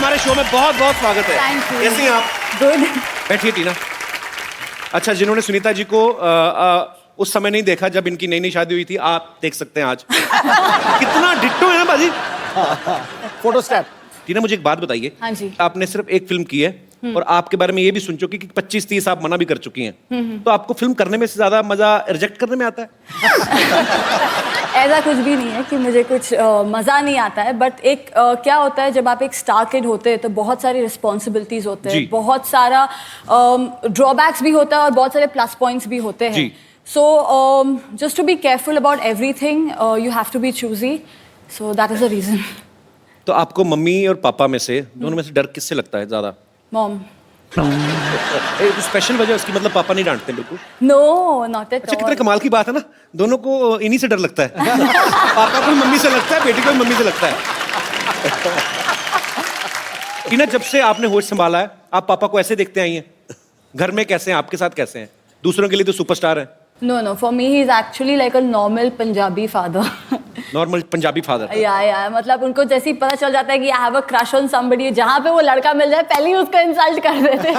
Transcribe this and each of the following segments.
हमारे शो में बहुत बहुत स्वागत है। Thank you. कैसी हैं आप? गुड। बैठिए टीना। अच्छा, जिन्होंने सुनीता जी को उस समय नहीं देखा जब इनकी नई नई शादी हुई थी, आप देख सकते हैं आज। कितना डिट्टो है ना बाजी। Photo step. टीना, मुझे एक बात बताइए। हाँ जी। आपने सिर्फ एक फिल्म की है और आपके बारे में ये भी सुन चुकी कि 25-30 आप मना भी कर चुकी हैं। तो आपको फिल्म करने में से ज्यादा मजा रिजेक्ट करने में आता है? ऐसा कुछ भी नहीं है कि मुझे कुछ मज़ा नहीं आता है, बट एक क्या होता है जब आप एक स्टार किड होते हैं तो बहुत सारी रिस्पॉन्सिबिलिटीज होते हैं, बहुत सारा ड्रॉबैक्स भी होता है और बहुत सारे प्लस पॉइंट्स भी होते हैं। So just to be careful about everything, you have to be choosy, so that is the reason. तो आपको मम्मी और पापा में से, दोनों में से डर किससे लगता है ज्यादा? मॉम। स्पेशल वजह उसकी, मतलब पापा नहीं डांटते बिल्कुल? नो, नॉट एट अच्छा, कितने कमाल की बात है ना, दोनों को इन्हीं से डर लगता है। पापा को मम्मी से लगता है, बेटी को मम्मी से लगता है। टीना, जब से आपने होश संभाला है, आप पापा को ऐसे देखते आई हैं? घर में कैसे हैं, आपके साथ कैसे हैं? दूसरों के लिए तो सुपरस्टार हैं। No, for me he is actually like a normal Punjabi father. Normal Punjabi father. या मतलब उनको जैसे ही पता चल जाता है कि I have a crush on somebody, जहाँ पे वो लड़का मिल जाए पहले ही उसका इंसल्ट कर देते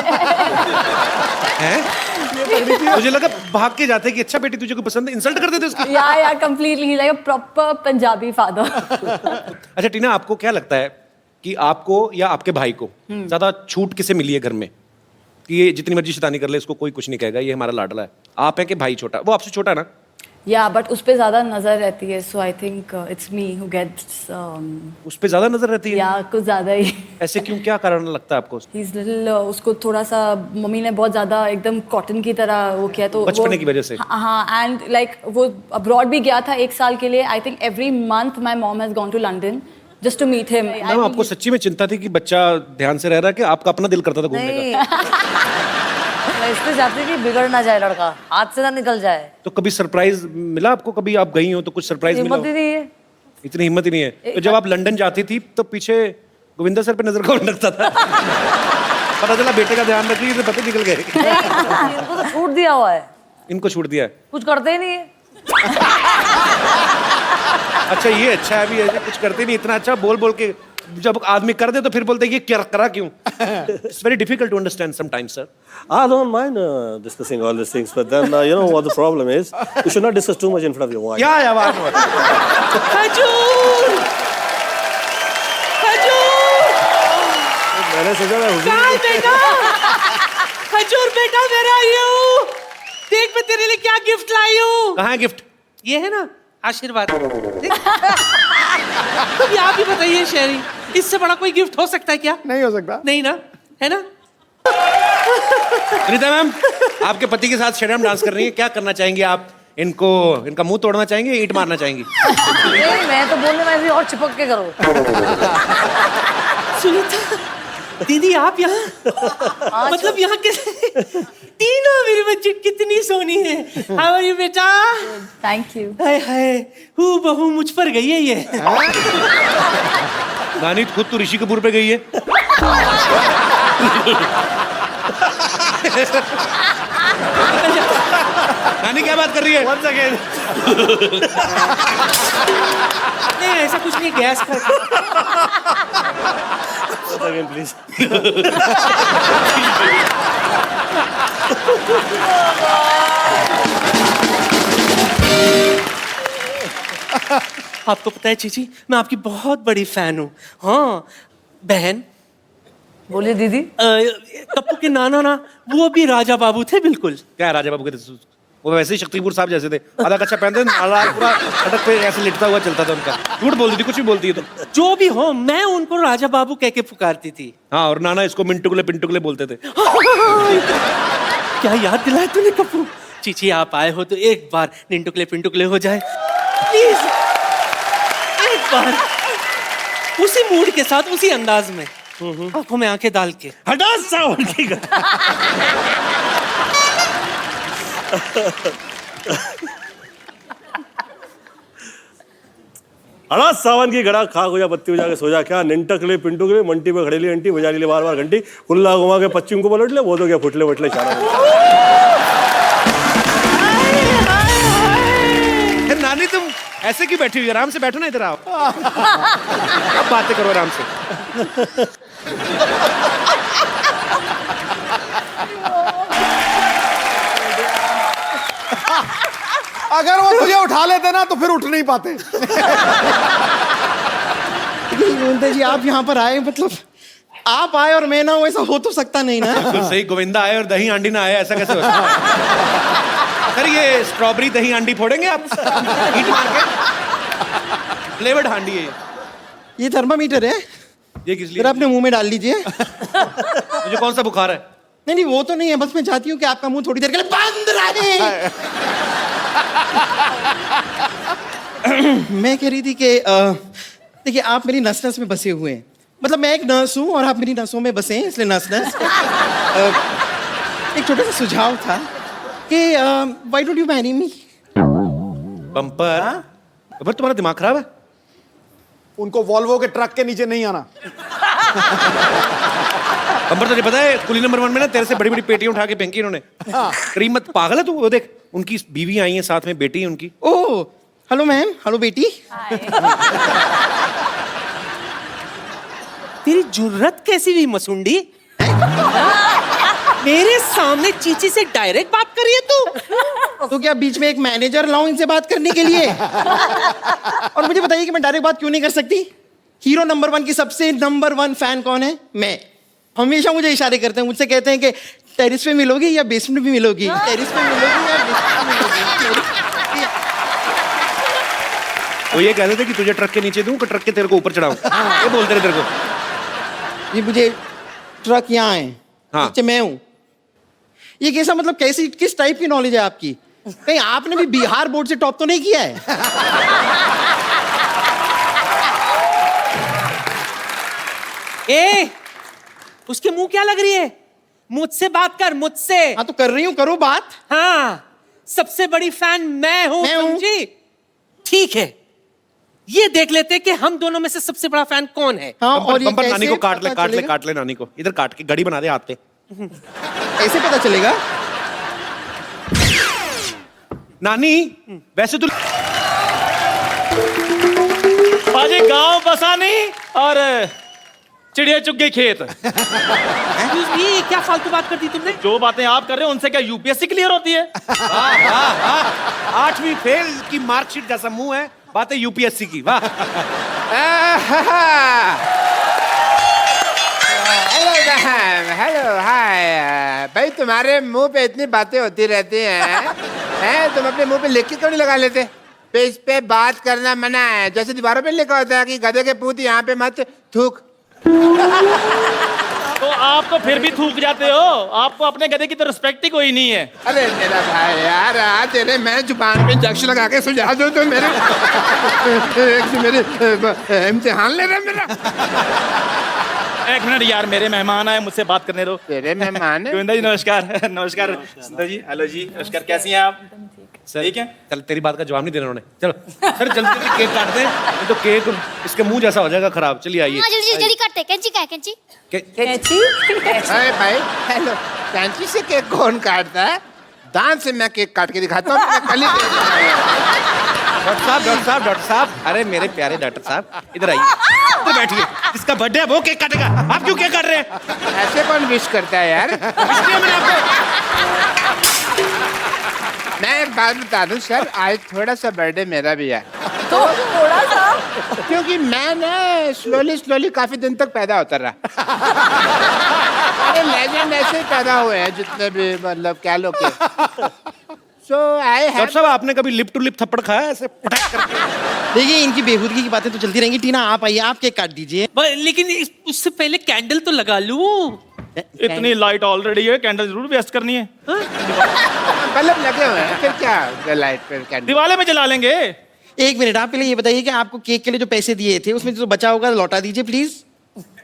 हैं। मुझे लगा भाग के जाते कि अच्छा बेटी तुझे को पसंद है, इंसल्ट कर देते उसका। या completely like a proper Punjabi father. अच्छा टीना, आपको क्या लगता है कि आपको या आपके भाई को ज्यादा छूट किसे मिली है घर में कि ये जितनी मर्जी शैतानी कर ले इसको कोई कुछ नहीं कहेगा, ये हमारा लाडला है? आप है कि भाई छोटा? वो आपसे छोटा है ना? या बट उस पे ज्यादा नजर रहती है, so I think it's me who gets. उस पे ज्यादा नजर रहती है? या कुछ ज्यादा ही। ऐसे क्यों, क्या कारण लगता है आपको? ही इज लिटिल, उसको थोड़ा सा मम्मी ने बहुत ज्यादा एकदम कॉटन की तरह वो किया, तो बचपने की वजह से। हाँ, एंड लाइक वो अब्रॉड भी गया था 1 साल के लिए। I think every month my mom has gone to London just to meet him. Ma'am, आपको सच्ची में चिंता थी कि बच्चा ध्यान से रह रहा है कि आपका अपना दिल करता था घूमने का? मैं इसलिए चाहती कि बिगड़ ना जाए लड़का, हाथ से ना निकल जाए। तो कभी सरप्राइज मिला आपको? कभी आप गई हो तो कुछ सरप्राइज मिला? हिम्मत ही नहीं है। इतनी हिम्मत ही नहीं है। तो जब आप लंदन जाती थी तो पीछे गोविंदा सर पे नजर कौन रखता था? पता चला बेटे का ध्यान रखिए तो पता निकल गए। इनको तो छूट दिया हुआ है। इनको छूट दिया है? कुछ करते ही नहीं है। अच्छा, ये अच्छा है, अभी ऐसे कुछ करते नहीं, इतना अच्छा बोल बोल के जब आदमी कर दे तो फिर बोलते ये क्या करा क्यों? It's very difficult to understand sometimes, sir. I don't mind discussing all these things, but then you know what the problem is? You should not discuss too much in front of your wife. या बात खजूर, खजूर, मैंने सोचा मैं कहाँ बेटा? खजूर बेटा, मेरा ये हूँ। देख मैं तेरे लिए क्या गिफ्ट लाई हूँ। कहाँ है गिफ्ट? ये है ना आशीर्वाद। तुम आप ही बताइए शेरी, इससे बड़ा कोई गिफ्ट हो सकता है क्या? नहीं हो सकता। नहीं ना, है ना? रीता मैम, आपके पति के साथ शेरम डांस कर रही है, क्या करना चाहेंगी आप? इनको, इनका मुंह तोड़ना चाहेंगे, ईंट मारना चाहेंगी? नहीं, मैं तो बोलने में ऐसे और चिपक के करो। सुनीता दीदी, आप यहाँ मतलब यहाँ कैसे? तीनों मेरी बच्ची कितनी सोनी है। हाउ आर यू बेटा? Thank you. हाय हाय, हू बहू मुझ पर गई है ये। नानी खुद तो ऋषि कपूर पे गई है। नानी क्या बात कर रही है? Once again. नहीं, ऐसा कुछ नहीं, गैस कर। Once again, please. आपको पता है चीची, मैं आपकी बहुत बड़ी फैन हूँ। हाँ बहन, बोलिए दीदी। कप्पू के नाना ना, वो भी राजा बाबू थे बिल्कुल। क्या राजा बाबू के थे? वो वैसे ही शक्तिपुर साहब जैसे थे, आधा कच्चा पहनते थे, आधा पूरा सड़क पे ऐसे लिटता हुआ चलता था उनका। झूठ बोलती थी, कुछ भी बोलती है तो। जो भी हो, मैं उनको राजा बाबू कह के पुकारती थी। हाँ, और नाना इसको मिंटुकले पिंटुकले बोलते थे। क्या याद दिलाया तूने कप्पू। चीची, आप आए हो तो एक बार निंटुकले पिंटुकले हो जाए प्लीज, एक बार उसी मूड के साथ, उसी अंदाज में, आंखों में आंखें डाल के। हटा सावन की हड़ा सावन की गड़ा, खा जा पत्ती बजा के सो जा। क्या निंटकले पिंटुकले, मंटी पे खड़ेली अंटी, बजा ली बार बार घंटी, कुल्ला घुमा के पश्चिम को पलट ले, वो तो क्या फुटले वटले चारा। नानी तुम ऐसे क्यों बैठी हुई? आराम से बैठो ना, इधर आओ। अब बातें करो आराम से। अगर वो तुझे उठा लेते ना तो फिर उठ नहीं पाते। गोविंदा जी आप यहाँ पर आए, मतलब आप आए और मैं ना हूं, ऐसा हो तो सकता नहीं ना। बिल्कुल सही, गोविंदा आए और दही हांडी ना आए, ऐसा कैसे हो सकता है? सर ये स्ट्रॉबेरी दही हांडी फोड़ेंगे आप हीट मार के? फ्लेवर्ड हांडी है ये थर्मामीटर है, ये किस लिए? जरा अपने मुंह में डाल लीजिए। मुझे कौन सा बुखार है? नहीं नहीं वो तो नहीं है, बस मैं चाहती हूँ कि आपका मुंह थोड़ी देर के लिए बंद रहे। मैं कह रही थी कि देखिए आप मेरी नस नस में बसे हुए हैं, मतलब मैं एक नर्स हूँ और आप मेरी नसों में बसे हैं, इसलिए नस नस। एक छोटा सा सुझाव था कि why don't you marry me? Bumper? Bumper तुम्हारा दिमाग खराब है? उनको वॉल्वो के ट्रक के नीचे नहीं आना। बम्पर तुझे पता है कुली नंबर 1 में ना तेरे से बड़ी बड़ी पेटियां उठा के फेंकी इन्होंने। करीमत पागल है तू? वो देख उनकी बीवी आई है साथ में, बेटी है उनकी। ओह हेलो मैम, हेलो बेटी। तेरी जुर्रत कैसी हुई मसुंडी? मेरे सामने चीची से डायरेक्ट बात कर रही है तू? तो क्या बीच में एक मैनेजर लाऊं इनसे बात करने के लिए? और मुझे बताइए कि मैं डायरेक्ट बात क्यों नहीं कर सकती? हीरो नंबर 1 की सबसे नंबर 1 फैन कौन है? मैं। हमेशा मुझे इशारे करते हैं, मुझसे कहते हैं कि टेरिस पे मिलोगी या बेसमेंट में मिलोगी, टेरिस पे मिलोगी या बेसमेंट में मिलोगी। वो ये कहते थे कि तुझे ट्रक के नीचे दूं कि ट्रक के तेरे को ऊपर चढ़ाऊं? ये बोलते रहे तेरे को। ये मुझे ट्रक यहाँ है, हाँ। नीचे मैं हूँ। ये कैसा, मतलब कैसी, किस टाइप की नॉलेज है आपकी? कहीं आपने भी बिहार बोर्ड से टॉप तो नहीं किया है? ए, उसके मुंह क्या लग रही है? मुझसे बात कर, मुझसे। हाँ तो कर रही हूँ, करो बात। हाँ, सबसे बड़ी फैन मैं हूँ, मैं हूँ। समझी? ठीक है, ये देख लेते हैं कि हम दोनों में से सबसे बड़ा फैन कौन है। हाँ, बम्पर, और ये बम्पर नानी कैसे को काट ले, पता काट ले, चलेगा? काट ले नानी को। इधर काट के गड़ी बना दे हाथ पे। कैसे पता चलेगा? नानी वैसे तो बाजी गांव बसा नहीं और चिड़िया चुग गई खेत। Excuse me, क्या फालतू बात कर दी तुमने? जो बातें आप कर रहे हो उनसे क्या यूपीएससी क्लियर होती है? 8वीं फेल की मार्कशीट जैसा मुंह है, बातें यूपीएससी की। वाह। हेलो हाय भाई, तुम्हारे मुंह पे इतनी बातें होती रहती हैं, तुम अपने मुंह पे लिख के क्यों नहीं लगा लेते? इस पे बात करना मना है, जैसे दीवारों पे लिखा होता है कि गधे के पूत यहाँ पे मत थूक। तो आप तो फिर भी थूक जाते हो, आपको अपने गधे की तो रिस्पेक्ट ही कोई नहीं है। अरे मेरा भाई यार, तेरे मैं जुबान पे इंजेक्शन लगा के सुझा दूं तो मेरे इम्तिहान ले रहा मेरा। एक मिनट यार, मेरे मेहमान आए, मुझसे बात करने दो। तेरे मेहमान है? गोविंदा जी नमस्कार। नमस्कार सुंदर जी, हेलो जी, नमस्कार, कैसी हैं आप? सर ठीक है। चल, तेरी बात का जवाब नहीं देना उन्होंने। चलो सर जल्दी जल्दी केक काट दे, नहीं तो केक इसके मुंह जैसा हो जाएगा खराब। चलिए आइए। हाँ जल्दी जल्दी करते। कैंची का है? कैंची कैची? अरे भाई हेलो, कैंची से केक कौन काटता है? दांत से मैं केक काट के दिखाता हूँ। डॉक्टर साहब, अरे मेरे प्यारे डॉक्टर साहब, इधर आइए, इधर बैठिए। जिसका बर्थडे है वो केक काटेगा, आप क्यों केक काट रहे हैं? ऐसे कौन विश करता है यार? इसलिए मैंने आपको मैं एक बात बता दूं सर, आज थोड़ा सा बर्थडे मेरा भी है। तो थोड़ा सा क्योंकि मैं ना स्लोली काफी दिन तक पैदा होता रहा। अरे लेजेंड ऐसे ही पैदा हुए हैं जितने भी, मतलब क्या लोग के। सो आई डॉक्टर साहब, आपने कभी लिप टू लिप थप्पड़ खाया ऐसे पटाक करके? देखिए इनकी बेहूदगी की बातें तो चलती रहेंगी। टीना आप आइए, आप केक काट दीजिए। लेकिन उससे पहले कैंडल तो लगा लूं। इतनी लाइट ऑलरेडी है, कैंडल जरूर वेस्ट करनी है। बल्ब लगे हुए हैं, फिर क्या लाइट पे कैंडल दिवाले में जला लेंगे। एक मिनट, आप पहले ये बताइए कि आपको केक के लिए जो पैसे दिए थे उसमें जो बचा होगा लौटा दीजिए प्लीज।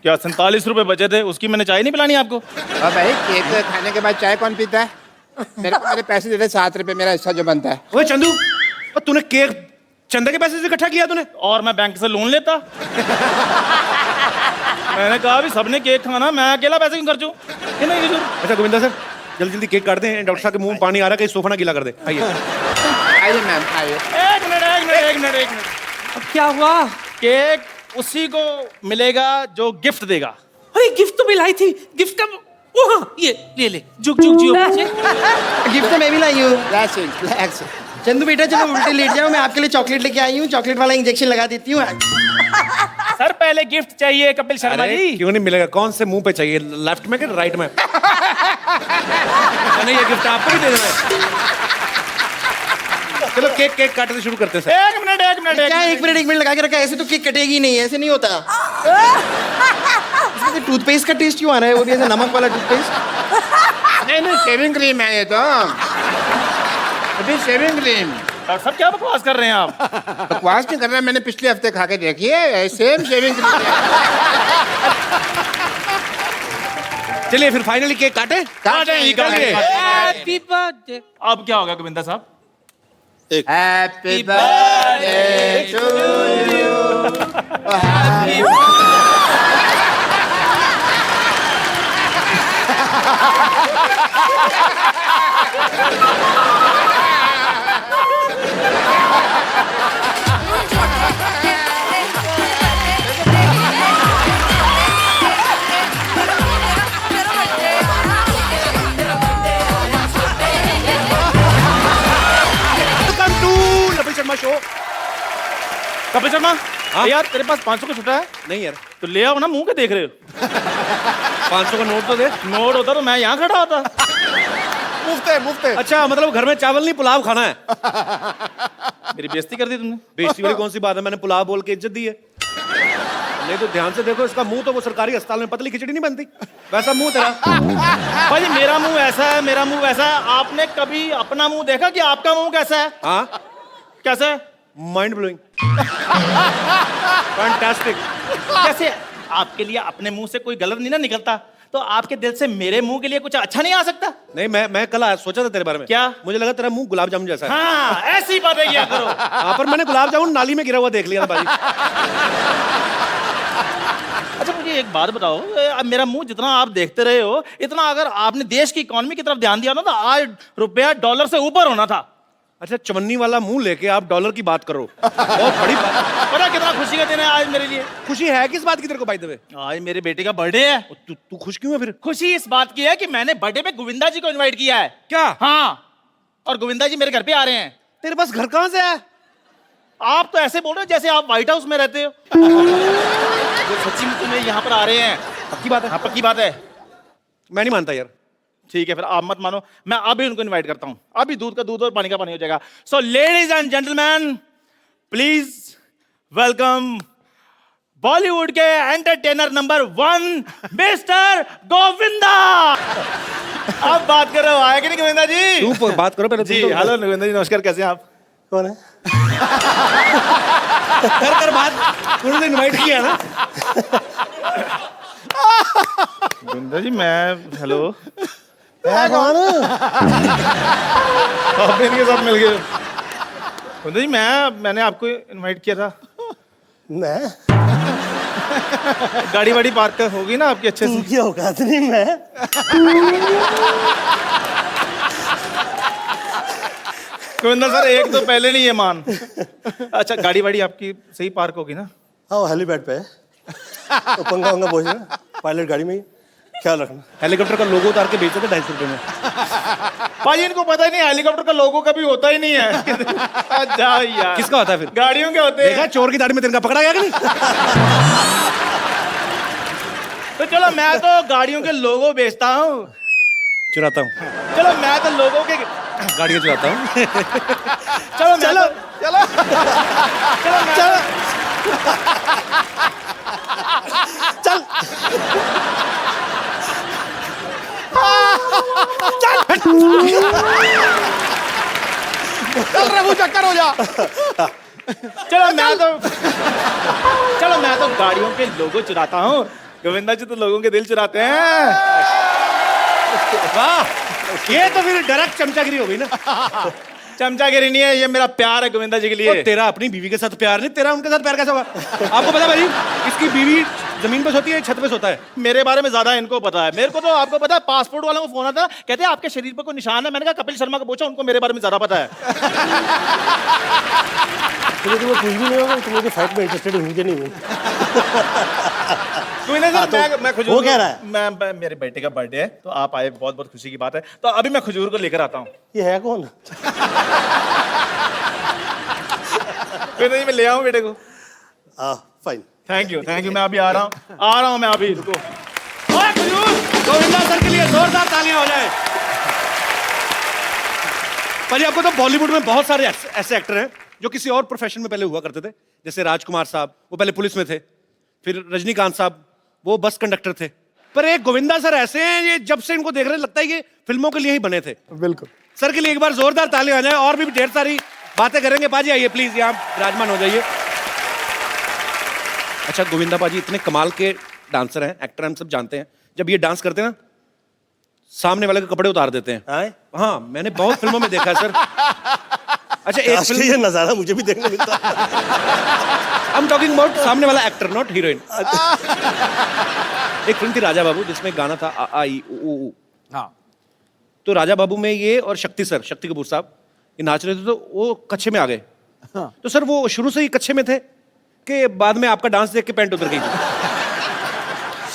क्या 47 रुपए बचे थे, उसकी मैंने चाय नहीं पिलानी आपको? और भाई केक खाने के बाद चाय कौन पीता है? मेरे को मेरे पैसे दे दे 7 रुपए, मेरा हिस्सा जो बनता है। ओए चंदू, तूने केक चंदा के पैसे से इकट्ठा किया तूने? और मैं बैंक से लोन लेता। मैंने कहा भी सबने केक खाना, मैं अकेला पैसे क्यों खर्चूं? अच्छा गोविंदा सर, जल्दी जल्दी केक काट दें। डॉक्टर साहब के मुंह में पानी आ रहा है, कहीं सोफा ना गीला कर दे। आइए आइए मैम आइए। एक मिनट। अब क्या हुआ? केक उसी को मिलेगा जो गिफ्ट देगा। अरे गिफ्ट तो मैं लाई थी, गिफ्ट का वो हाँ ये ले ले, जुग जुग जियो बच्चे। गिफ्ट तो मैं भी लाई हूँ। रिलैक्स चंदू बेटा चलो उल्टे लेट जाओ, मैं आपके लिए चॉकलेट लेके आई हूँ, चॉकलेट वाला इंजेक्शन लगा देती हूँ। सर पहले गिफ्ट चाहिए कपिल शर्मा अरे जी। क्यों नहीं मिलेगा? कौन से मुंह पे चाहिए, लेफ्ट में कि राइट में? नहीं, ये गिफ्ट आपको भी दे देना है। चलो केक केक काटने शुरू करते हैं सर। एक मिनट क्या एक मिनट लगा के रखा है? ऐसे तो केक कटेगी नहीं, ऐसे नहीं होता। इसमें टूथपेस्ट का टेस्ट क्यों आ रहा है? वो भी ऐसे नमक वाला टूथपेस्ट। नहीं शेविंग क्रीम है ये तो, शेविंग क्रीम। डॉक्टर साहब क्या बकवास कर रहे हैं आप? बकवास नहीं कर रहा, मैंने पिछले हफ्ते खा के देखी है, सेम शेविंग क्रीम। चलिए फिर फाइनली केक काटे। Happy birthday. अब क्या होगा गोविंदा साहब? Happy birthday to you. Welcome to Kapil Sharma show. Kapil Sharma यार तेरे पास 500 का छुट्टा है? नहीं यार, तो ले आओ ना, मुंह के देख रहे हो? 500 का नोट तो दे। नोट होता तो मैं यहाँ खड़ा होता। मुफ्त है। अच्छा मतलब घर में चावल नहीं पुलाव खाना है? मेरी बेइज्जती कर दी तुमने। बेइज्जती वाली कौन सी बात है? मैंने पुलाव बोल के इज्जत दी है। नहीं तो ध्यान से देखो, इसका मुंह तो वो सरकारी अस्पताल में पतली खिचड़ी नहीं बनती, वैसा मुंह तेरा। भाई मेरा मुंह ऐसा है, मेरा मुंह वैसा है। आपने कभी अपना मुंह देखा कि आपका मुंह कैसा है? हाँ, कैसा है? Mind blowing, fantastic. कैसे? आपके लिए अपने मुंह से कोई गलत नहीं ना निकलता, तो आपके दिल से मेरे मुंह के लिए कुछ अच्छा नहीं आ सकता? नहीं, मैं कल सोचा था तेरे बारे में। क्या? मुझे लगा तेरा मुंह गुलाब जामुन जैसा है। हाँ, ऐसी बातें किया करो। हाँ, पर मैंने गुलाब जामुन नाली में गिरा हुआ देख लिया था भाई। अच्छा मुझे एक बात बताओ, मेरा मुंह जितना आप देखते रहे हो, इतना अगर आपने देश की इकोनॉमी की तरफ ध्यान दिया ना, तो आज रुपया डॉलर से ऊपर होना था। अच्छा, चवन्नी वाला मुंह लेके आप डॉलर की बात करो, बहुत बड़ी बात। पता कितना खुशी का दिन है आज मेरे लिए? खुशी है किस बात की तेरे को भाई? दबे आज मेरे बेटे का बर्थडे है। तू खुश क्यों है फिर? खुशी इस बात की है कि मैंने बर्थडे पे गोविंदा जी को इनवाइट किया है। क्या? हाँ, और गोविंदा जी मेरे घर पे आ रहे हैं। तेरे पास घर कहाँ से है? आप तो ऐसे बोल रहे हो जैसे आप व्हाइट हाउस में रहते हो। वो सच्ची में तुम्हें यहाँ पर आ रहे हैं। पक्की बात है? हाँ पक्की बात है। मैं नहीं मानता यार। ठीक है फिर आप मत मानो, मैं अभी उनको इनवाइट करता हूँ। अभी दूध का दूध और पानी का पानी हो जाएगा। So ladies and gentleman, please welcome Bollywood के एंटरटेनर नंबर 1 मिस्टर गोविंदा। अब बात कर रहे हो, आए कि नहीं गोविंदा जी? तू बात करो पहले। जी हेलो गोविंदा जी, नमस्कार, कैसे हैं आप? कौन है? कर बात, तूने इनवाइट किया ना। गोविंदा जी मैं, हेलो, कौन? आप इनके साथ मिल गए? गोविंदा जी मैंने आपको इनवाइट किया था। मैं? गाड़ी वाड़ी पार्क होगी ना आपकी अच्छे से? की औकात नहीं मैं। गोविंदा सर एक तो पहले नहीं है मान। अच्छा गाड़ी वाड़ी आपकी सही पार्क होगी ना? हाँ वो हेलीपैड पे है, तो पंगा वंगा पहुंच ना पायलट गाड़ी में ही, ख्याल रखना। हेलीकॉप्टर का लोगो उतार के बेचते थे 250 रुपए में। भाई इनको पता ही नहीं हेलीकॉप्टर का लोगो कभी होता ही नहीं है। अच्छा यार, किसका होता है फिर? गाड़ियों के होते देखा हैं। चोर की दाढ़ी में तिनका पकड़ा गया कि नहीं? तो चलो मैं तो गाड़ियों के लोगो बेचता हूँ। चुराता हूँ, चलो मैं तो लोगों के, गाड़ियाँ चुराता हूँ। चलो चलो चलो चलो चल चल रहे चक्कर हो जा। चलो मैं तो गाड़ियों के लोगो चुराता हूँ। गोविंदा जी तो लोगों के दिल चुराते हैं। वाह, ये तो फिर डायरेक्ट चमचागिरी हो गई ना। चमचागिरी नहीं है, ये मेरा प्यार है गोविंदा जी के लिए। तो तेरा अपनी बीवी के साथ प्यार नहीं, तेरा उनके साथ प्यार कैसा होगा? आपको पता है भाई, इसकी बीवी जमीन पे सोती है, छत पे सोता है। मेरे बारे में ज्यादा इनको पता है। मेरे को तो आपको पता है, पासपोर्ट वालों को फोन आता, कहते हैं आपके शरीर पर कोई निशान है। मैंने कहा कपिल शर्मा को पूछो, उनको मेरे बारे में ज्यादा पता है। तुम्हें कुछ भी नहीं होगा, तुम मुझे फाइट में इंटरेस्टेड हुई कि नहीं हुई? गोविंदा सर, मैं खजूर वो कह रहा है। मैं मेरे बेटे का बर्थडे है तो आप आए, बहुत बहुत खुशी की बात है। तो अभी मैं खजूर को लेकर आता हूँ। ये है कौन? गोविंदा जी मैं ले आऊँ बेटे को? फाइन। थैंक यू मैं अभी आ रहा हूँ मैं अभी, रुको। ओए खजूर, गोविंदा सर के लिए जोरदार तालियां हो जाए। भाजी आपको तो बॉलीवुड में बहुत सारे ऐसे एक्टर हैं जो किसी और प्रोफेशन में पहले हुआ करते थे, जैसे राजकुमार साहब, वो पहले पुलिस में थे, फिर रजनीकांत साहब, वो बस कंडक्टर थे, पर एक गोविंदा सर ऐसे हैं, ये जब से इनको देख रहे लगता है कि फिल्मों के लिए ही बने थे। बिल्कुल। सर के लिए एक बार जोरदार तालियां हो जाए, और भी ढेर सारी बातें करेंगे। पाजी आइए प्लीज, यहाँ विराजमान हो जाइए। अच्छा गोविंदा पाजी इतने कमाल के डांसर हैं, एक्टर हम सब जानते हैं, जब ये डांस करते हैं ना, सामने वाले के कपड़े उतार देते हैं। हाँ, मैंने बहुत फिल्मों में देखा है सर। अच्छा एक फिल्म, ये नजारा मुझे भी देखने मिलता है। आई एम टॉकिंग अबाउट सामने वाला एक्टर, नॉट हीरोइन। एक फिल्म थी राजा बाबू, जिसमें गाना था आ ई उ ऊ। हाँ। तो राजा बाबू में ये और शक्ति सर, शक्ति कपूर साहब, ये नाच रहे थे, तो वो कच्छे में आ गए। हाँ। तो सर वो शुरू से ही कच्छे में थे कि बाद में आपका डांस देख के पैंट उतर गई?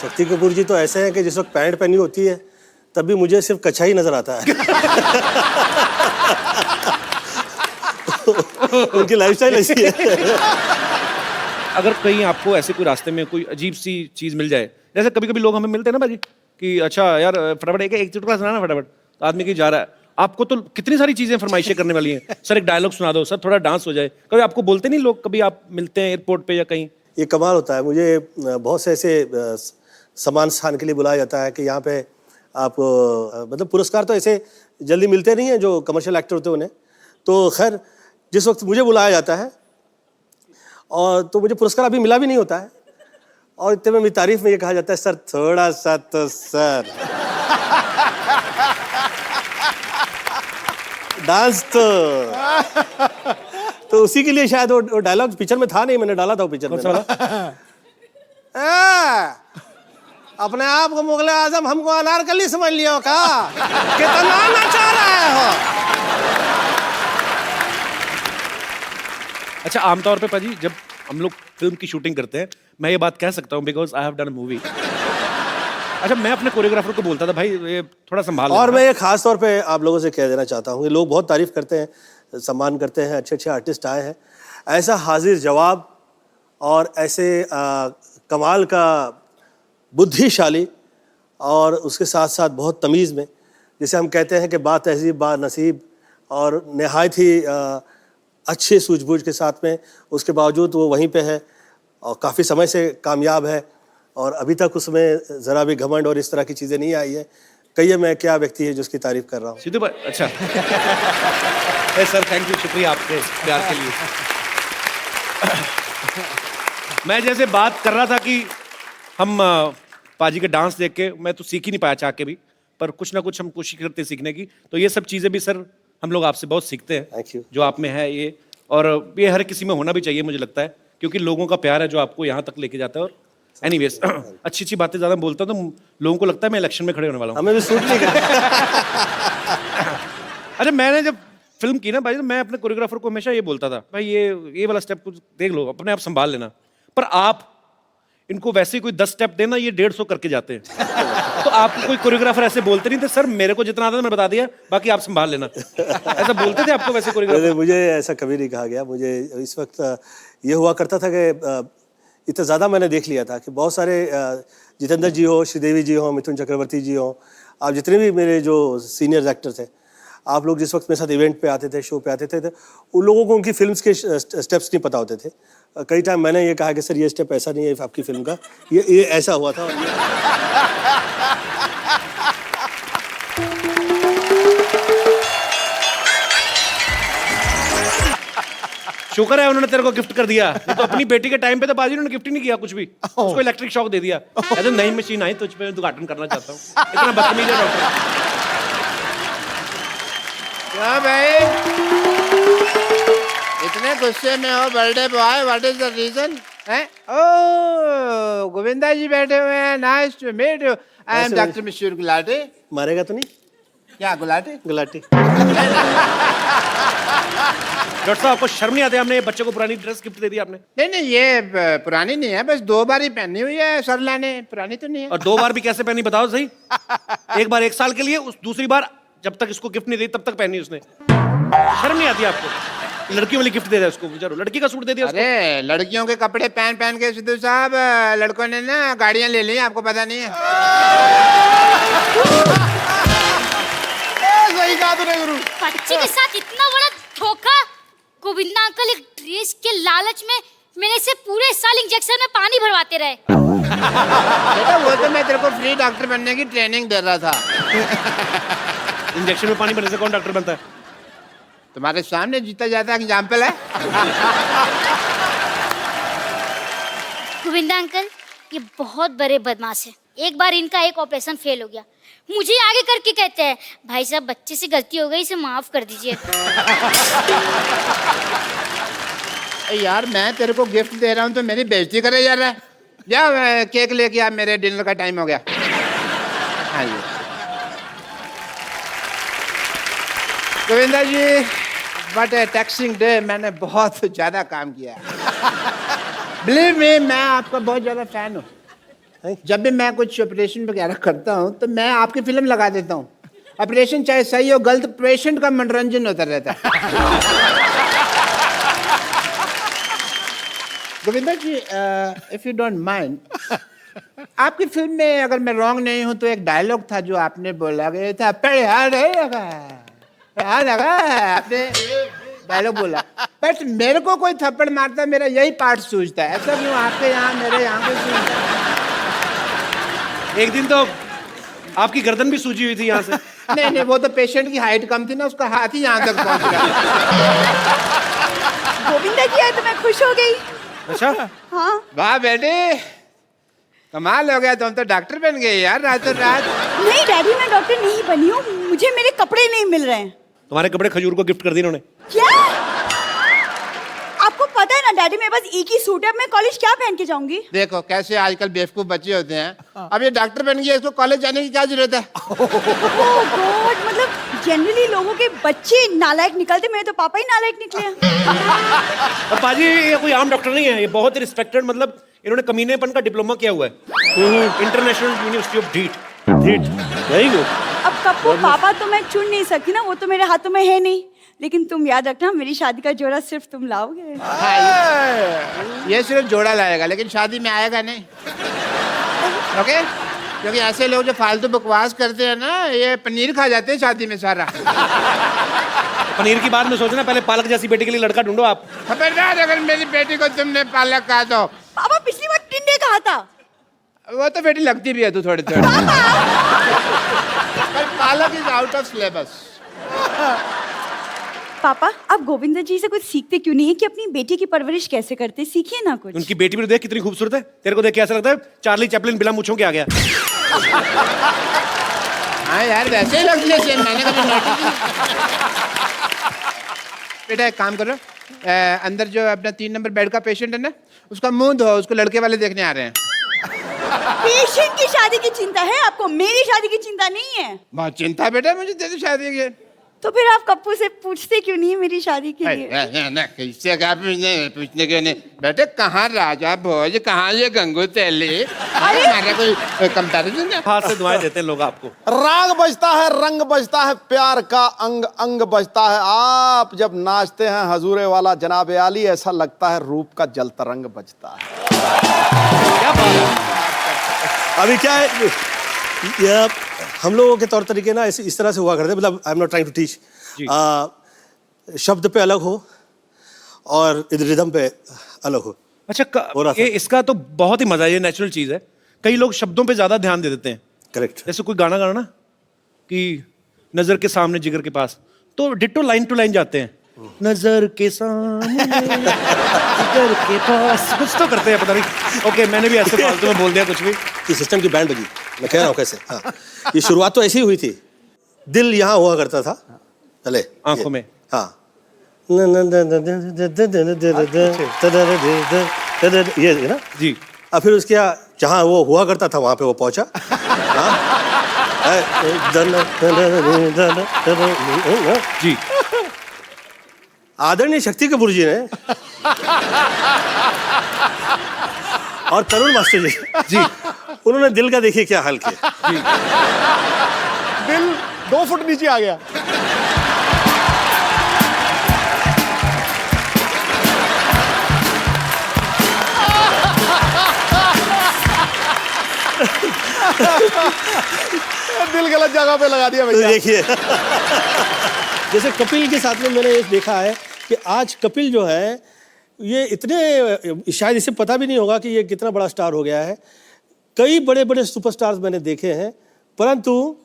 शक्ति कपूर जी तो ऐसे हैं कि जिस वक्त पैंट पहनी होती है तब भी मुझे सिर्फ कच्छा ही नजर आता है। उनकी लाइफस्टाइल ऐसी है। अगर कहीं आपको ऐसे कोई रास्ते में कोई अजीब सी चीज मिल जाए, जैसे कभी कभी लोग हमें मिलते हैं ना भाजी कि अच्छा यार फटाफट एक चुटकुला सुनाना फटाफट, तो आदमी की जा रहा है, आपको तो कितनी सारी चीजें फरमाइशें करने वाली हैं, सर एक डायलॉग सुना दो, सर थोड़ा डांस हो जाए, कभी आपको बोलते नहीं लोग, कभी आप मिलते हैं एयरपोर्ट पे या कहीं? ये कमाल होता है। मुझे बहुत से ऐसे सम्मान स्थान के लिए बुलाया जाता है कि यहाँ पे आप मतलब पुरस्कार तो ऐसे जल्दी मिलते नहीं हैं जो कमर्शियल एक्टर होते हैं उन्हें। तो खैर जिस वक्त मुझे बुलाया जाता है और तो मुझे पुरस्कार अभी मिला भी नहीं होता है, और इतने में मेरी तारीफ में ये कहा जाता है सर थोड़ा सा तो सर डांस तो उसी के लिए शायद वो डायलॉग पिक्चर में था नहीं, मैंने डाला था वो पिक्चर में। अपने आप को मुगले आजम हमको अनारकली समझ लियो का? कितना नचा रहे हो? अच्छा आमतौर पे पाजी जब हम लोग फिल्म की शूटिंग करते हैं, मैं ये बात कह सकता हूँ because I have done a movie. अच्छा मैं अपने कोरियोग्राफर को बोलता था भाई ये थोड़ा संभाल और मैं ये खास तौर पे आप लोगों से कह देना चाहता हूँ, ये लोग बहुत तारीफ करते हैं, सम्मान करते हैं, अच्छे अच्छे आर्टिस्ट आए हैं, ऐसा हाजिर जवाब और ऐसे कमाल का बुद्धिशाली और उसके साथ साथ बहुत तमीज़ में, जिसे हम कहते हैं कि बा तहजीब बा नसीब और नहायत ही अच्छे सूझबूझ के साथ में, उसके बावजूद वो वहीं पे है और काफ़ी समय से कामयाब है और अभी तक उसमें ज़रा भी घमंड और इस तरह की चीज़ें नहीं आई है। कहिए मैं क्या व्यक्ति है जो उसकी तारीफ कर रहा हूँ। सीधे बात। अच्छा सर थैंक यू, शुक्रिया आपके प्यार के लिए। मैं जैसे बात कर रहा था कि हम पाजी के डांस देख के मैं तो सीख ही नहीं पाया चाह के भी, पर कुछ ना कुछ हम कोशिश करते सीखने की, तो ये सब चीज़ें भी सर हम लोग आपसे बहुत सीखते हैं। Thank you. जो आप में है ये, और ये हर किसी में होना भी चाहिए मुझे लगता है, क्योंकि लोगों का प्यार है जो आपको यहाँ तक लेके जाता है। और एनीवेज अच्छी अच्छी बातें ज़्यादा बोलता हूँ तो लोगों को लगता है मैं इलेक्शन में खड़े होने वाला हूँ। हमें भी सूट नहीं करता। अच्छा मैंने जब फिल्म की ना भाई, तो मैं अपने कोरियोग्राफर को हमेशा ये बोलता था भाई ये वाला स्टेप कुछ देख लो, अपने आप संभाल लेना, पर आप इनको वैसे ही कोई 10 स्टेप देना, ये 150 करके जाते हैं। तो आपको कोई कोरियोग्राफर ऐसे बोलते नहीं थे सर मेरे को जितना आता था मैं बता दिया, बाकी आप संभाल लेना, ऐसा बोलते थे आपको वैसे कोरियोग्राफर? मुझे ऐसा कभी नहीं कहा गया। मुझे इस वक्त ये हुआ करता था कि इतना ज़्यादा मैंने देख लिया था कि बहुत सारे जितेंद्र जी हो, श्रीदेवी जी हो, मिथुन चक्रवर्ती जी हो, आप जितने भी मेरे जो सीनियर एक्टर थे, आप लोग जिस वक्त मेरे साथ इवेंट पे आते थे, शो पे आते थे, तो उन लोगों को उनकी फिल्म्स के स्टेप्स नहीं पता होते थे। कई टाइम मैंने ये कहा कि सर ये स्टेप ऐसा नहीं है आपकी फिल्म का, ये ऐसा हुआ था। शुक्र है उन्होंने तेरे को गिफ्ट कर दिया, नहीं तो अपनी बेटी के टाइम पे तो बाजी उन्होंने गिफ्ट ही नहीं किया कुछ भी, उसको इलेक्ट्रिक शॉक दे दिया। ऐसे नई मशीन आई तो उस पर उद्घाटन करना चाहता हूँ। इतना बदतमीज है डॉक्टर। क्या भाई इतने गुस्से में हो birthday boy, what is the reason? Oh Govinda ji बैठे हुए हैं, nice to meet you, I am doctor Mishra Gulati. मारेगा तो नहीं? क्या गुलाटी? गुलाटी। डॉक्टर साहब आपको शर्म नहीं आती? हमने ये बच्चे को पुरानी ड्रेस गिफ्ट दे दी आपने। नहीं नहीं, ये पुरानी नहीं है, बस 2 बार ही पहनी हुई है सरला ने, पुरानी तो नहीं है। और 2 बार भी कैसे पहनी बताओ सही? एक बार 1 साल के लिए, उस दूसरी बार जब तक इसको गिफ्ट नहीं दी तब तक पहनी उसने। शर्म नहीं आती आपको? लड़कियों वाली गिफ्ट दे रहा है उसको, बेचारो लड़की का सूट दे दिया उसको। अरे लड़कियों के कपड़े पहन पहन के सिद्धू साहब लड़कों ने ना गाड़ियां ले ली, आपको पता नहीं है? सही कहा तूने गुरु। बच्चे के साथ इतना बड़ा धोखा। गोविंदा अंकल एक ड्रेस के लालच में मेरे से पूरे साल इंजेक्शन में पानी भरवाते रहे। बेटा वो तो मैं तेरे को फ्री डॉक्टर बनने की ट्रेनिंग दे रहा था। इंजेक्शन में पानी भरने से कौन डॉक्टर बनता है? तुम्हारे सामने जीता जाता एग्जाम्पल है। गोविंदा अंकल ये बहुत बड़े बदमाश है। एक बार इनका एक ऑपरेशन फेल हो गया, मुझे आगे करके कहते हैं भाई साहब बच्चे से गलती हो गई, इसे माफ कर दीजिए। यार मैं तेरे को गिफ्ट दे रहा हूँ तो मेरी बेइज्जती करे जा रहा है। जा केक लेके आ, मेरे डिनर का टाइम हो गया। हाँ जी गोविंदा जी, बट टैक्सिंग डे, मैंने बहुत ज़्यादा काम किया है। बिलीव मी, मैं आपका बहुत ज़्यादा फैन हूँ। जब भी मैं कुछ ऑपरेशन वगैरह करता हूँ तो मैं आपकी फिल्म लगा देता हूँ। ऑपरेशन चाहे सही हो गलत, पेशेंट का मनोरंजन होता रहता है। गोविंदा जी, इफ यू डोंट माइंड, आपकी फिल्म में अगर मैं रॉन्ग नहीं हूँ तो एक डायलॉग था जो आपने बोला गया था, आपने डायलॉग बोला, बट मेरे को कोई थप्पड़ मारता मेरा यही पार्ट सूझता है। ऐसा क्यों आपके यहाँ मेरे यहाँ पे सूझता है? एक दिन तो आपकी गर्दन भी सूजी हुई थी यहाँ से। नहीं नहीं, वो तो पेशेंट की हाइट कम थी ना, उसका हाथ ही यहाँ तक पहुँच गया। गोविंदा जी आए तो मैं खुश हो गई। अच्छा हाँ। वाह बेटे, कमाल हो गया, तुम तो डॉक्टर बन गए यार रातों रात। नहीं डैडी, मैं डॉक्टर नहीं बनी हूँ, मुझे मेरे कपड़े नहीं मिल रहे हैं। तुम्हारे कपड़े खजूर को गिफ्ट कर दिए इन्होंने। क्या? आपको पता है ना डैडी, मेरे पास एक ही सूट है, अब मैं कॉलेज क्या पहन के जाऊंगी? देखो कैसे आजकल बेवकूफ बच्चे होते हैं। अब ये डॉक्टर बन गया, इसको कॉलेज जाने की क्या जरूरत है? ओह गॉड, मतलब जनरली लोगों के बच्चे नालायक निकलते, मेरे तो पापा ही नालायक निकले हैं। और पाजी ये कोई आम डॉक्टर नहीं है, ये बहुत रिस्पेक्टेड, मतलब इन्होंने कमीनेपन का डिप्लोमा किया हुआ है इंटरनेशनल यूनिवर्सिटी ऑफ ढीठ। Very good. अब कप्पू पापा तो मैं चुन नहीं सकती ना, वो तो मेरे हाथों में है नहीं, लेकिन तुम याद रखना मेरी शादी का जोड़ा सिर्फ तुम लाओगे। ये सिर्फ जोड़ा लाएगा, लेकिन शादी में आएगा नहीं। ओके? क्योंकि ऐसे लोग जो फालतू बकवास करते हैं ना, ये पनीर खा जाते हैं शादी में सारा। पनीर की बात में सोचना, पहले पालक जैसी बेटी के लिए लड़का ढूंढो आप। खबरदार अगर मेरी बेटी को तुमने पालक कहा तो। पापा पिछली बार टिंडे कहा था। वो तो बेटी लगती भी है तू थोड़ी थोड़ी। पर पालक इज आउट ऑफ सिलेबस। पापा आप गोविंदा जी से कुछ सीखते क्यों नहीं है कि अपनी बेटी की परवरिश कैसे करते? सीखिए ना कुछ। उनकी बेटी भी तो देख कितनी खूबसूरत है, तेरे को देख के ऐसा लगता है चार्ली चैपलिन बिना मूंछों के आ गया। हाँ यार वैसे ही लगती है सेम, मैंने कभी नोटिस नहीं। बेटा एक काम करो, अंदर जो अपना 3 नंबर बेड का पेशेंट है ना, उसका मुंह धो, उसको लड़के वाले देखने आ रहे हैं। पेशेंट की शादी की चिंता है आपको, मेरी शादी की चिंता नहीं है। बहुत चिंता बेटा मुझे तेरी शादी की। तो फिर आप कप्पू से पूछते क्यों नहीं है मेरी शादी के लिए? कैसे क्या पूछने के नहीं बेटे, कहाँ राजा भोज, कहाँ ये गंगू तेली? हमारा कोई कंपैरिजन है? हाथ से दुआएं देते हैं लोग आपको। राग बजता है, रंग बजता है, प्यार का अंग अंग बजता है। आप जब नाचते हैं हजूरे वाला जनाब आली, ऐसा लगता है रूप का जल तरंग बजता है। क्या बात है? अभी क्या है, ये हम लोगों के तौर तरीके ना इस तरह से हुआ करते, मतलब I am not trying to teach, शब्द पे अलग हो और रिदम पे अलग हो। अच्छा ये इसका तो बहुत ही मजा है, ये नेचुरल चीज है। कई लोग शब्दों पे ज्यादा ध्यान दे देते हैं। करेक्ट। जैसे कोई गाना गाना कि नजर के सामने जिगर के पास, तो डिट्टो लाइन टू लाइन जाते हैं। नजर के सामने जिगर के पास, कुछ तो करते हैं पता नहीं। ओके मैंने भी ऐसे फालतू में बोल दिया कुछ भी। ये सिस्टम की बैंड बजी, मैं कह रहा हूँ कैसे। हाँ, ये शुरुआत तो ऐसी हुई थी, दिल यहाँ हुआ करता था पहले आंखों में। हाँ ये ना जी। अब फिर उसके जहाँ वो हुआ करता था वहाँ पे वो पहुँचा। हाँ जी आदरणीय शक्ति कपूर जी ने और तरुण मास्टर जी उन्होंने दिल का देखिए क्या हाल किया। दिल 2 फुट नीचे आ गया। दिल गलत जगह पे लगा दिया तो भैया। देखिए जैसे कपिल के साथ में मैंने ये देखा है कि आज कपिल जो है ये इतने शायद इसे पता भी नहीं होगा कि ये कितना बड़ा स्टार हो गया है। कई बड़े बड़े सुपरस्टार्स मैंने देखे हैं, परंतु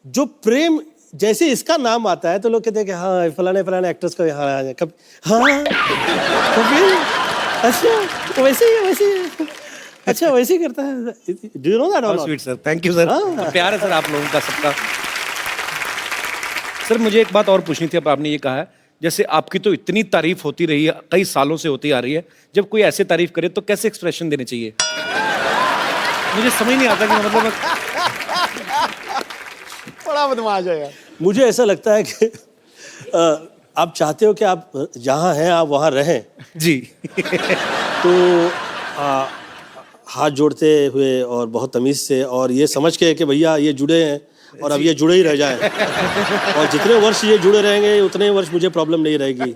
जो प्रेम जैसे इसका नाम आता है तो लोग कहते हैं कि हाँ फलाने फलाने एक्टर्स का हाँ कपिल अच्छा वैसे ही अच्छा वैसे ही करता है। Do you know that? Sweet sir, thank you sir. प्यार है सर आप लोगों का सबका। सर मुझे एक बात और पूछनी थी। अब आपने ये कहा है जैसे आपकी तो इतनी तारीफ होती रही है, कई सालों से होती आ रही है, जब कोई ऐसे तारीफ करे तो कैसे एक्सप्रेशन देने चाहिए? मुझे समझ नहीं आता कि मतलब बड़ा बदमाश है यार। मुझे ऐसा लगता है कि आप चाहते हो कि आप जहाँ हैं आप वहाँ रहें जी तो हाथ जोड़ते हुए और बहुत तमीज़ से और ये समझ के कि भैया ये जुड़े हैं और अब ये जुड़े ही रह जाएं और जितने वर्ष ये जुड़े रहेंगे उतने वर्ष मुझे प्रॉब्लम नहीं रहेगी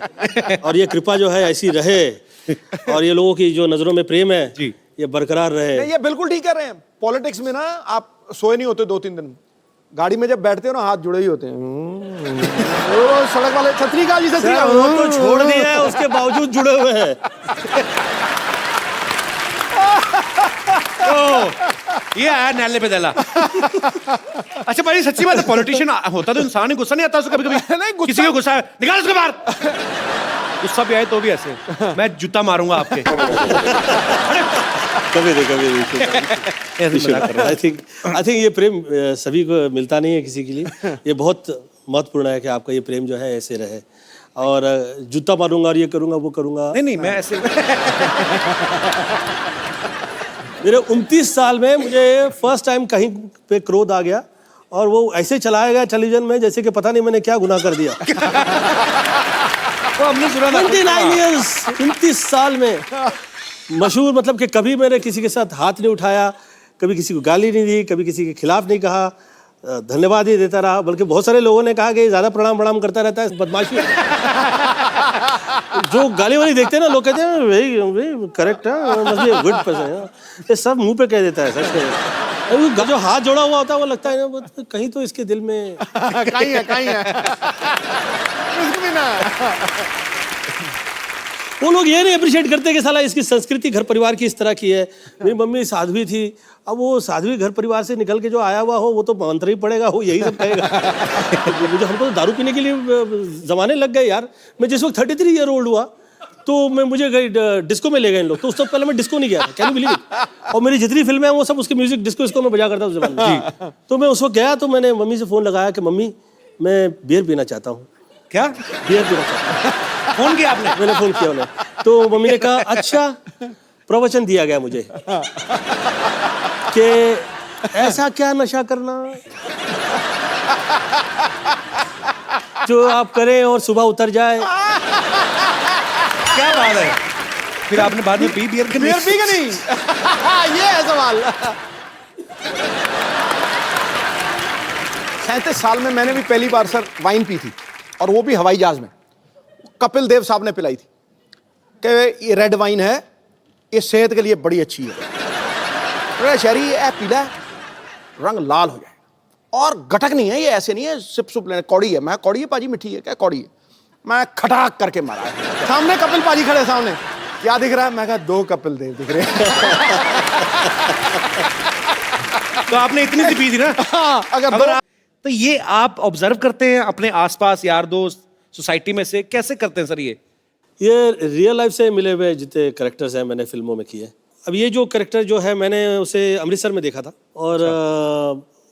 और ये कृपा जो है ऐसी रहे और ये लोगों की जो नज़रों में प्रेम है जी ये बरकरार रहे। नहीं, ये बिल्कुल ठीक कह रहे हैं। पॉलिटिक्स में ना आप सोए नहीं होते 2-3 दिन, गाड़ी में जब बैठते हो ना हाथ जुड़े ही होते हैं। वो सड़क वाले छतरी का जी छतरी का वो तो छोड़ दिया है उसके बावजूद जुड़े हुए हैं। ये आया नैले पे दला। अच्छा भाई सच्ची बात है, पॉलिटिशियन होता तो इंसान ही गुस्सा नहीं आता उसको कभी कभी? नहीं, गुस्सा- किसी को गुस्सा है निकाल उसको बाहर। गुस्सा भी आए तो भी ऐसे मैं जूता मारूंगा आपके। कभी नहीं। आई थिंक ये प्रेम सभी को मिलता नहीं है किसी के लिए। ये बहुत महत्वपूर्ण है कि आपका ये प्रेम जो है ऐसे रहे और जूता मारूंगा और ये करूंगा वो करूंगा। नहीं मैं ऐसे मेरे 29 साल में मुझे फर्स्ट टाइम कहीं पे क्रोध आ गया और वो ऐसे चलाया गया टेलीविजन में जैसे कि पता नहीं मैंने क्या गुनाह कर दिया। तो हमने सुना 29 years 29 साल में मशहूर, मतलब कि कभी मैंने किसी के साथ हाथ नहीं उठाया, कभी किसी को गाली नहीं दी, कभी किसी के खिलाफ नहीं कहा, धन्यवाद ही देता रहा। बल्कि बहुत सारे लोगों ने कहा कि ज़्यादा प्रणाम करता रहता है, बदमाशी। जो गाली वाली देखते हैं ना लोग कहते हैं वेरी करेक्ट है, must be a good person. ये सब मुंह पे कह देता है सच में। जो हाथ जोड़ा हुआ होता है वो लगता है ना कहीं तो इसके दिल में कहीं है कुछ भी ना। वो लोग ये नहीं अप्रिशिएट करते कि साला इसकी संस्कृति घर परिवार की इस तरह की है। मेरी मम्मी साध्वी थी, अब वो साध्वी घर परिवार से निकल के जो आया हुआ हो वो तो मंत्र ही पड़ेगा, वो यही सब कहेगा। मुझे हमको तो दारू पीने के लिए जमाने लग गए यार। मैं जिस वक्त 33 ईयर ओल्ड हुआ तो मुझे डिस्को में ले गए इन लोग, तो उस वक्त पहले मैं डिस्को नहीं गया था, कैन यू बिलीव इट। और मेरी जितनी फिल्में हैं वो सब उसके म्यूजिक डिस्को में बजा करता उस जमाने में। तो मैं उस वक्त गया तो मैंने मम्मी से फ़ोन लगाया कि मम्मी मैं बियर पीना चाहता हूँ। क्या बियर पीना चाहता हूँ। फोन किया आपने? मैंने फोन किया उन्हें, तो मम्मी ने कहा अच्छा, प्रवचन दिया गया मुझे कि ऐसा क्या नशा करना जो आप करें और सुबह उतर जाए। क्या बात है? फिर आपने बाद में पी बियर के? बियर पी के नहीं। ये है सवाल। 37 साल में मैंने भी पहली बार सर वाइन पी थी, और वो भी हवाई जहाज में। कपिल देव साहब ने पिलाई थी कि ये रेड वाइन है, ये सेहत के लिए बड़ी अच्छी है। शहरी ये पीला रंग लाल हो जाए और गटक नहीं है, ये ऐसे नहीं है सिप सुप लेने। कौड़ी है। मैं कौड़ी है पाजी, मिठी है क्या? कौड़ी है। मैं खटाक करके मारा है। सामने कपिल पाजी खड़े, सामने क्या दिख रहा है? मैं कहा 2 कपिल देव दिख रहे हैं। तो आपने इतनी सी पी थी ना? अगर तो ये आप ऑब्जर्व करते हैं अपने आसपास यार दोस्त सोसाइटी में से, कैसे करते हैं सर ये रियल लाइफ से मिले हुए जितने करेक्टर्स हैं मैंने फिल्मों में किए। अब ये जो करेक्टर जो है मैंने उसे अमृतसर में देखा था, और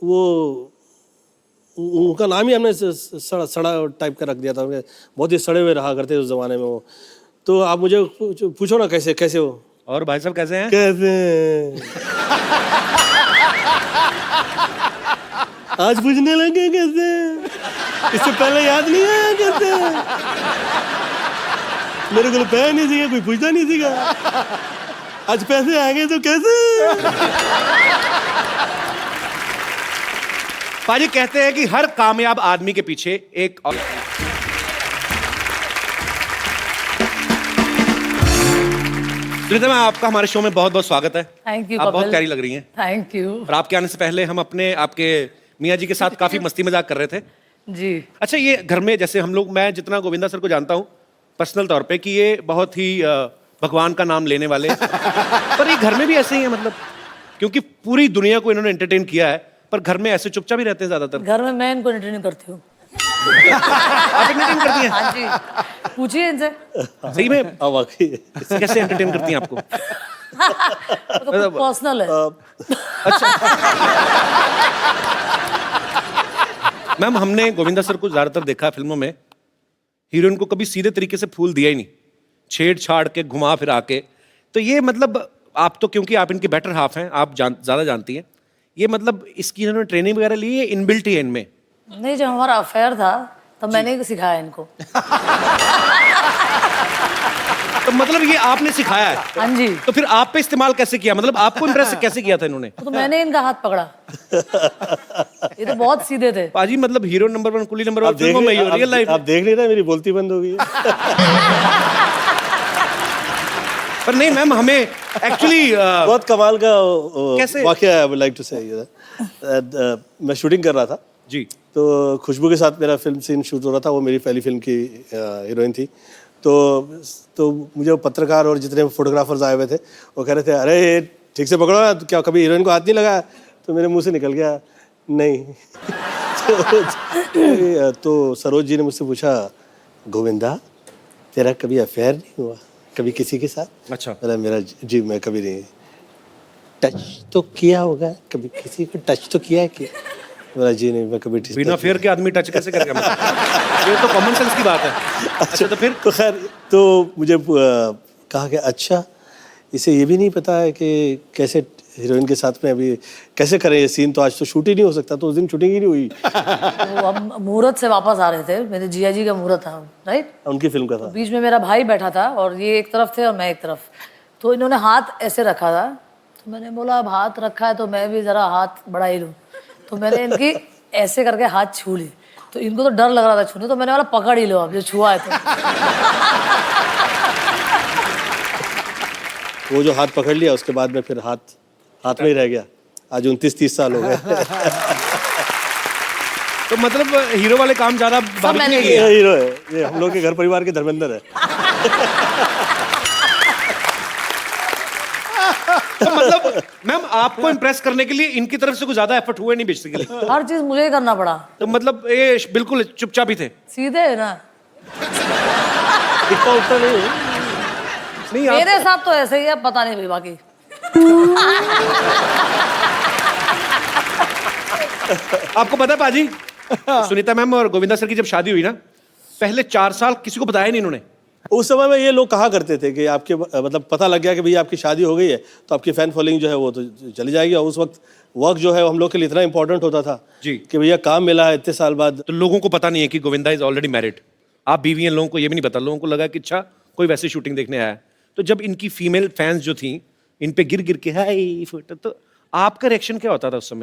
वो उनका नाम ही हमने सड़ा टाइप का रख दिया था। बहुत ही सड़े हुए रहा करते उस जमाने में वो। तो आप मुझे पूछो ना कैसे हो। और भाई साहब कैसे हैं? कैसे आज पूछने लगे कैसे, इससे पहले याद नहीं आया कैसे, मेरे को पैसा नहीं सीखा, कोई पूछता नहीं सीखा, आज पैसे आ गए तो कैसे। पाजी कहते हैं कि हर कामयाब आदमी के पीछे एक सुनीता मैम, आपका हमारे शो में बहुत बहुत स्वागत है। थैंक यू आप बहुत प्यारी लग रही हैं। थैंक यू और आपके आने से पहले हम आपके मियाँ जी के साथ काफी मस्ती मजाक कर रहे थे। जी। अच्छा, ये घर में जैसे हम लोग, मैं जितना गोविंदा सर को जानता हूँ पर्सनल तौर पे कि ये बहुत ही भगवान का नाम लेने वाले पर ये घर में भी ऐसे ही है, मतलब क्योंकि पूरी दुनिया को इन्होंने एंटरटेन किया है, पर घर में ऐसे चुपचाप ही रहते हैं ज्यादातर। घर में मैं इनको एंटरटेन करती हूँ। आप एंटरटेन करती हैं? हाँ जी, पूछिए इनसे। सही में? वाकई कैसे एंटरटेन करती हैं आपको? पर्सनल है। मैम, हमने गोविंदा सर को ज्यादातर देखा है फिल्मों में, हीरोइन को कभी सीधे तरीके से फूल दिया ही नहीं, छेड़छाड़ के, घुमा फिरा के। तो ये मतलब आप तो, क्योंकि आप इनके बेटर हाफ हैं, आप ज्यादा जानती हैं, ये मतलब इसकी इन्होंने ट्रेनिंग वगैरह ली है, इनबिल्ट ही है इनमें? नहीं, जब हमारा अफेयर था तब मैंने ही सिखाया इनको। तो मतलब ये आपने सिखाया है? हाँ जी। तो फिर आप पे इस्तेमाल कैसे किया, मतलब आपको इम्प्रेस कैसे किया था इन्होंने? तो मैंने इनका हाथ पकड़ा। ये तो बहुत सीधे थे पाजी, मतलब हीरो नंबर 1, कुली नंबर 1 फिल्मों में, रियल लाइफ आप देख नहीं रहे, मेरी बोलती बंद हो गई है। पर नहीं मैम, हमें एक्चुअली बहुत कमाल का कैसे? वाकया आई वुड लाइक टू से। मैं शूटिंग कर रहा था जी, तो खुशबू के साथ मेरा फिल्म सीन शूट हो रहा था, वो मेरी पहली फिल्म की हीरोइन थी। तो मुझे वो पत्रकार और जितने फोटोग्राफर्स आए हुए थे वो कह रहे थे, अरे ठीक से पकड़ो ना, क्या कभी हीरोइन को हाथ नहीं लगाया? तो मेरे मुंह से निकल गया, नहीं। तो सरोज जी ने मुझसे पूछा, गोविंदा तेरा कभी अफेयर नहीं हुआ कभी किसी के साथ? अच्छा। मेरा जी, मैं कभी नहीं। टच तो किया होगा, कभी किसी को टच तो किया है क्या? मेरा जी नहीं, मैं कभी बिना फेयर के आदमी टच कैसे करेगा? ये तो कॉमन सेंस की बात है। अच्छा, तो फिर? तो खैर, तो मुझे कहा कि अच्छा, इसे ये भी नहीं पता है कि कैसे हीरोइन के साथ में अभी कैसे करें ये सीन, तो आज तो शूट ही नहीं हो सकता। तो उस दिन शूटिंग ही नहीं हुई। तो हम मुहूर्त से वापस आ रहे थे, मेरे जिया जी का मुहूर्त था, राइट? उनकी फिल्म का था। बीच में मेरा भाई बैठा था और ये एक तरफ थे और मैं एक तरफ। तो इन्होंने हाथ ऐसे रखा था, तो मैंने बोला अब हाथ रखा है तो मैं भी जरा हाथ बढ़ा ही लूँ। तो मैंने इनकी ऐसे करके हाथ छू ली, तो इनको तो डर लग रहा था छूने, तो मैंने बोला पकड़ ही लो अब, जो छुआ है तो। वो जो हाथ पकड़ लिया, उसके बाद में फिर हाथ में ही रह गया। आज 29-30 साल हो गए। तो मतलब हीरो वाले काम ज्यादा मैंने ये हीरो है, ये हम लोग के घर परिवार के धर्मेंद्र है। तो मतलब मैम, आपको इम्प्रेस करने के लिए इनकी तरफ से कुछ ज्यादा एफर्ट हुए नहीं बेसिकली? हर चीज मुझे ही करना पड़ा। तो मतलब ये बिल्कुल चुपचाप ही थे? सीधे है ना। इतना उतना नहीं। नहीं, मेरे साथ तो ऐसे ही है, पता नहीं भाई बाकी। आपको पता है पाजी, सुनीता मैम और गोविंदा सर की जब शादी हुई ना, पहले 4 साल किसी को बताया नहीं इन्होंने। उस समय में ये लोग कहा करते थे कि आपके मतलब पता लग गया कि भैया आपकी शादी हो गई है तो आपकी फैन फॉलोइंग जो है वो तो चली जाएगी। और उस वक्त वर्क जो है हम लोग के लिए इतना इंपॉर्टेंट होता था जी, कि भैया काम मिला है इतने साल बाद। तो लोगों को पता नहीं है कि गोविंदा इज ऑलरेडी मैरिड, आप बीवी हैं, लोगों को ये भी नहीं पता। लोगों को लगा कि अच्छा कोई वैसे शूटिंग देखने आया है। तो जब इनकी फीमेल फैंस जो थी इन पे गिर गिर के हाय फोटो, तो आपका रिएक्शन क्या होता था उस समय?